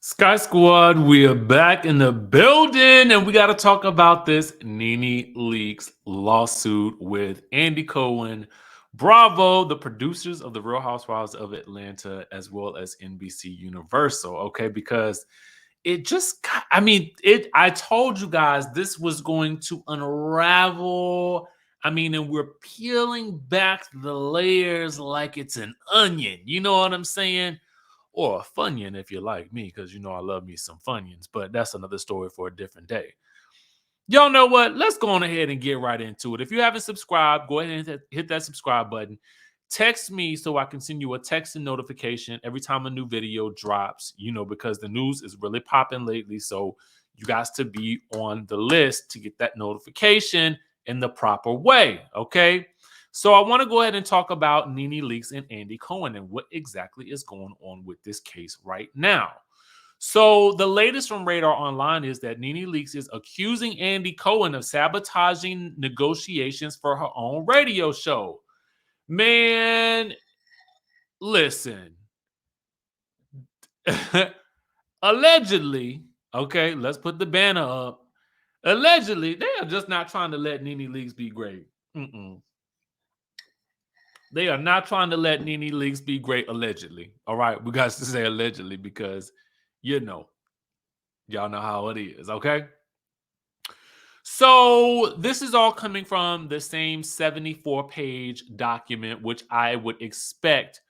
Sky Squad, we are back in the building and we got to talk about this Nene Leakes lawsuit with Andy Cohen, Bravo, the producers of The Real Housewives of Atlanta, as well as NBC Universal. Okay, because it just, I told you guys this was going to unravel. And we're peeling back the layers like it's an onion. You know what I'm saying? Or a Funyun if you like me, because you know I love me some Funyuns, but that's another story for a different day. Y'all know what? Let's go on ahead and get right into it. If you haven't subscribed, go ahead and hit that subscribe button. Text me so I can send you a text and notification every time a new video drops, because the news is really popping lately. So you guys to be on the list to get that notification in the proper way. Okay. So I want to go ahead and talk about Nene Leakes and Andy Cohen and what exactly is going on with this case right now. So the latest from Radar Online is that Nene Leakes is accusing Andy Cohen of sabotaging negotiations for her own radio show. Man, listen. Allegedly, okay, let's put the banner up. Allegedly, they are just not trying to let Nene Leakes be great. They are not trying to let Nene Leakes be great, allegedly. All right, we got to say allegedly because, y'all know how it is, okay? So this is all coming from the same 74-page document, which I would expect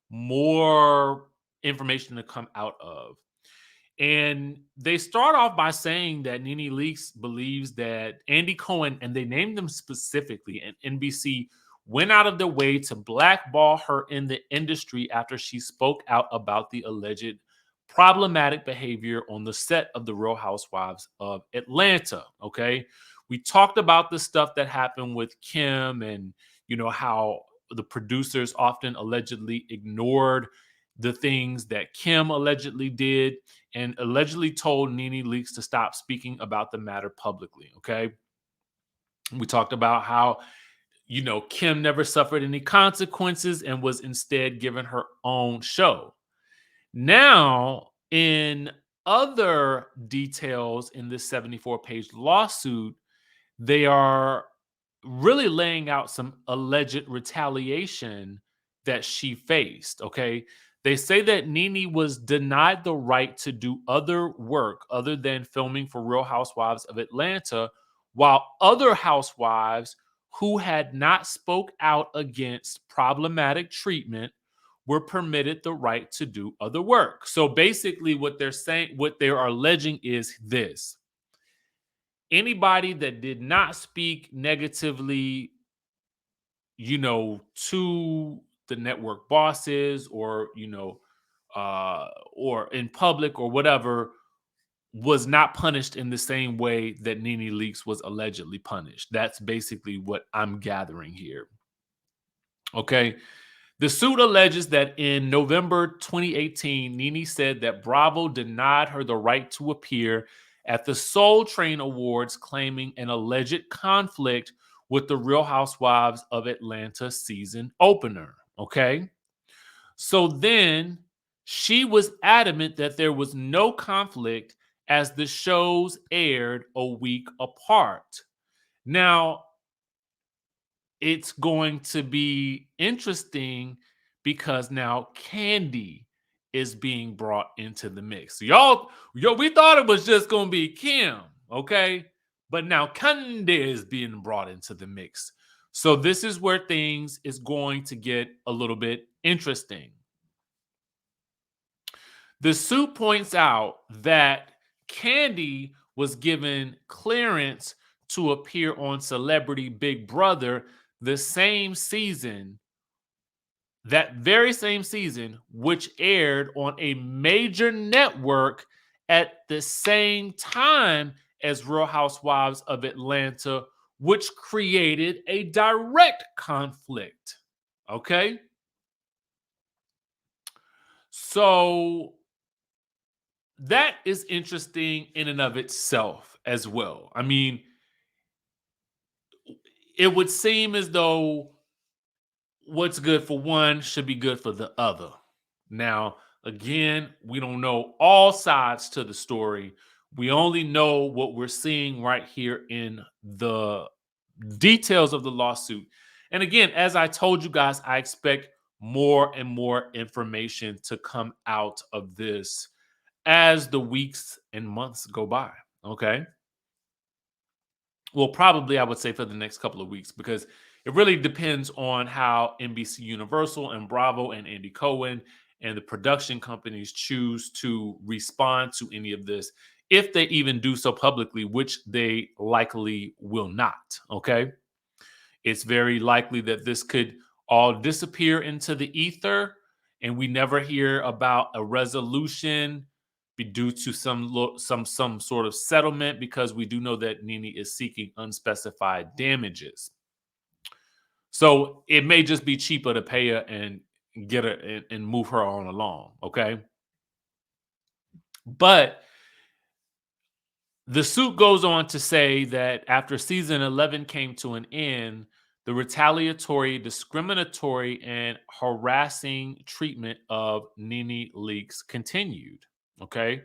more information to come out of. And they start off by saying that Nene Leakes believes that Andy Cohen, and they named them specifically, and NBC went out of their way to blackball her in the industry after she spoke out about the alleged problematic behavior on the set of The Real Housewives of Atlanta. Okay. We talked about the stuff that happened with Kim and, how the producers often allegedly ignored the things that Kim allegedly did and allegedly told Nene Leakes to stop speaking about the matter publicly. Okay. We talked about how, Kim never suffered any consequences and was instead given her own show. Now, in other details in this 74-page lawsuit, they are really laying out some alleged retaliation that she faced. Okay. They say that Nene was denied the right to do other work other than filming for Real Housewives of Atlanta, while other housewives who had not spoke out against problematic treatment were permitted the right to do other work. So basically, what they're saying, what they are alleging is this: anybody that did not speak negatively, to the network bosses or in public or whatever, was not punished in the same way that Nene Leakes was allegedly punished. That's basically what I'm gathering here. Okay. The suit alleges that in November 2018, Nene said that Bravo denied her the right to appear at the Soul Train Awards, claiming an alleged conflict with the Real Housewives of Atlanta season opener. Okay. So then she was adamant that there was no conflict as the shows aired a week apart. Now, it's going to be interesting because now Kandi is being brought into the mix. So we thought it was just going to be Kim, okay? But now Kandi is being brought into the mix. So this is where things is going to get a little bit interesting. The suit points out that Kandi was given clearance to appear on Celebrity Big Brother the same season, that very same season, which aired on a major network at the same time as Real Housewives of Atlanta, which created a direct conflict. Okay. So that is interesting in and of itself as well. I mean, it would seem as though what's good for one should be good for the other. Now, Again, we don't know all sides to the story. We only know what we're seeing right here in the details of the lawsuit. And again, as I told you guys, I expect more and more information to come out of this as the weeks and months go by. Okay. Well, probably I would say for the next couple of weeks because it really depends on how NBC Universal and Bravo and Andy Cohen and the production companies choose to respond to any of this, if they even do so publicly, which they likely will not. Okay. It's very likely that this could all disappear into the ether and we never hear about a resolution be due to some sort of settlement because we do know that Nene is seeking unspecified damages. So it may just be cheaper to pay her and get her and move her on along, okay? But the suit goes on to say that after season 11 came to an end, the retaliatory, discriminatory, and harassing treatment of Nene Leakes continued. Okay.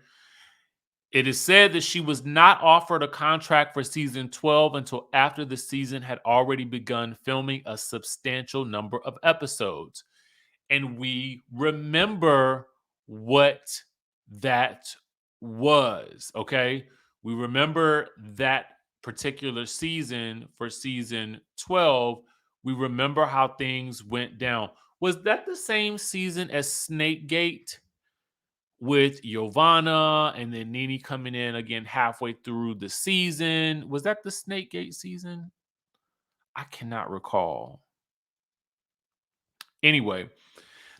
It is said that she was not offered a contract for season 12 until after the season had already begun filming a substantial number of episodes. And we remember what that was. Okay. We remember that particular season for season 12. We remember how things went down. Was that the same season as Snakegate with Giovanna and then Nene coming in again halfway through the season? Was that the Snakegate season? I cannot recall. Anyway,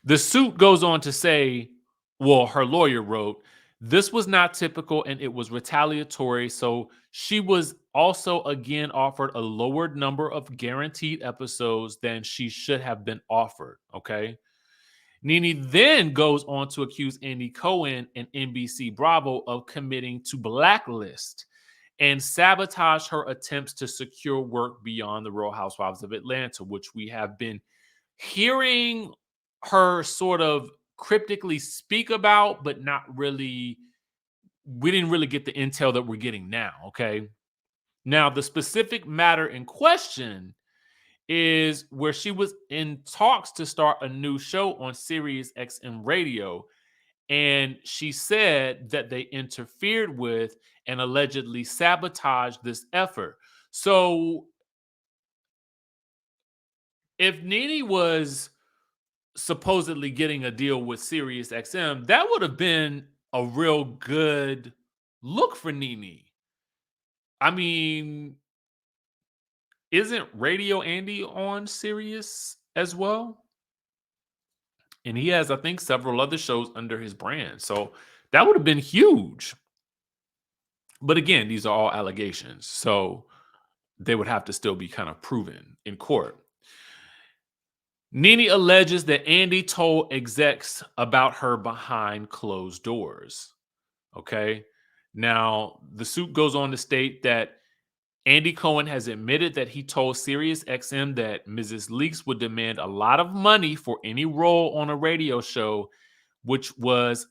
the suit goes on to say, well, her lawyer wrote, this was not typical and it was retaliatory. So she was also again offered a lowered number of guaranteed episodes than she should have been offered. Okay. Nene then goes on to accuse Andy Cohen and NBC Bravo of committing to blacklist and sabotage her attempts to secure work beyond the Real Housewives of Atlanta, which we have been hearing her sort of cryptically speak about, but not really, we didn't really get the intel that we're getting now. Okay. Now, the specific matter in question is where she was in talks to start a new show on Sirius XM radio. And she said that they interfered with and allegedly sabotaged this effort. So if Nene was supposedly getting a deal with Sirius XM, that would have been a real good look for Nene. I mean, isn't Radio Andy on Sirius as well? And he has, I think, several other shows under his brand. So that would have been huge. But again, these are all allegations. So they would have to still be kind of proven in court. Nene alleges that Andy told execs about her behind closed doors. Okay. Now, the suit goes on to state that Andy Cohen has admitted that he told SiriusXM that Mrs. Leakes would demand a lot of money for any role on a radio show, which was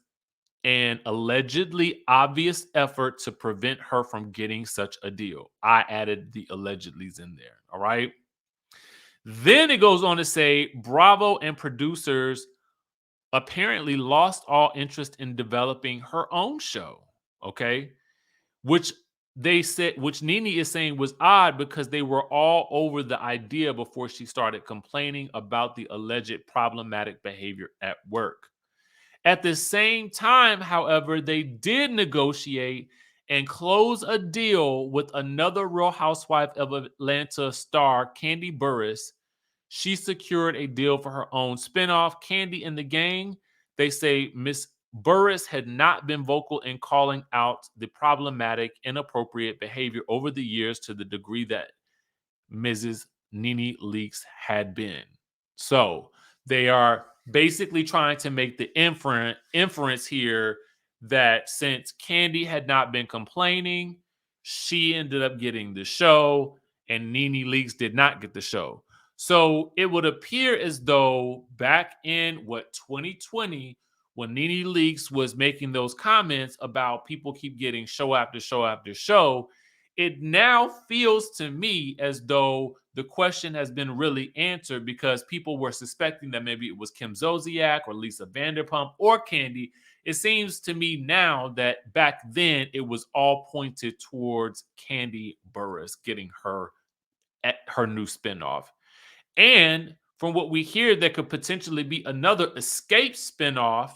an allegedly obvious effort to prevent her from getting such a deal. I added the allegedlys in there. All right. Then it goes on to say Bravo and producers apparently lost all interest in developing her own show. Okay. Which they said, which Nene is saying was odd because they were all over the idea before she started complaining about the alleged problematic behavior at work. At the same time, however, they did negotiate and close a deal with another Real Housewife of Atlanta star, Kandi Burruss. She secured a deal for her own spinoff, Kandi and the Gang. They say Miss Burruss had not been vocal in calling out the problematic, inappropriate behavior over the years to the degree that Mrs. Nene Leakes had been. So they are basically trying to make the inference here that since Kandi had not been complaining, she ended up getting the show and Nene Leakes did not get the show. So it would appear as though back in 2020, when Nene Leakes was making those comments about people keep getting show after show after show, it now feels to me as though the question has been really answered because people were suspecting that maybe it was Kim Zolciak or Lisa Vanderpump or Kandi. It seems to me now that back then it was all pointed towards Kandi Burruss getting her new spinoff. And from what we hear, there could potentially be another Escape spinoff,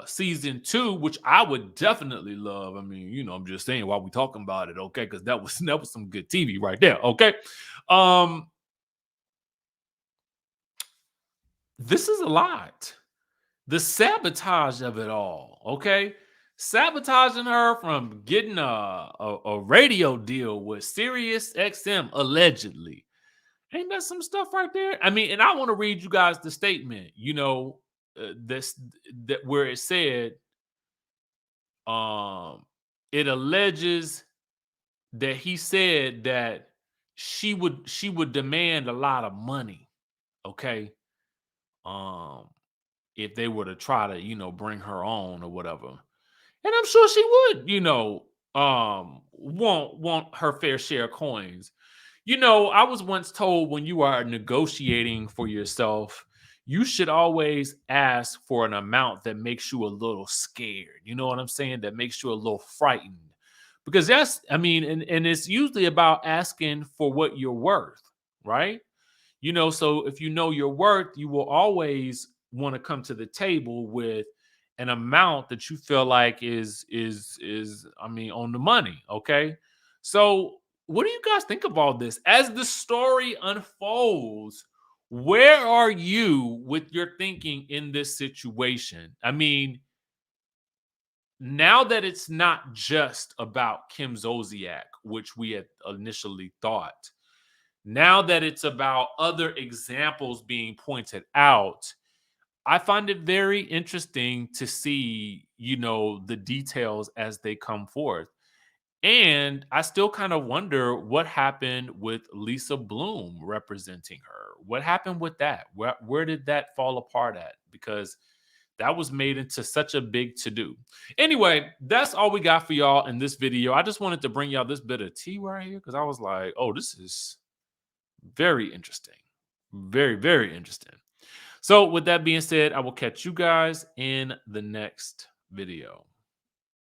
season 2, which I would definitely love. I mean, I'm just saying while we talking about it, okay, because that was some good TV right there. Okay. Um, this is a lot. The sabotage of it all, okay? Sabotaging her from getting a radio deal with Sirius XM allegedly. Ain't that some stuff right there? I mean, and I want to read you guys the statement, this that where it said, um, it alleges that he said that she would demand a lot of money, okay, um, if they were to try to, bring her on or whatever. And I'm sure she would, want her fair share of coins. I was once told when you are negotiating for yourself, you should always ask for an amount that makes you a little scared. You know what I'm saying? That makes you a little frightened. Because I mean, and it's usually about asking for what you're worth, right? So if you know your worth, you will always want to come to the table with an amount that you feel like is I mean on the money, okay? So what do you guys think of all this as the story unfolds? Where are you with your thinking in this situation? I mean, now that it's not just about Kim Zolciak, which we had initially thought, now that it's about other examples being pointed out, I find it very interesting to see, the details as they come forth. And I still kind of wonder what happened with Lisa Bloom representing her. What happened with that? Where did that fall apart at? Because that was made into such a big to do. Anyway, that's all we got for y'all in this video. I just wanted to bring y'all this bit of tea right here because I was like, oh, this is very interesting. Very, very interesting. So, with that being said, I will catch you guys in the next video.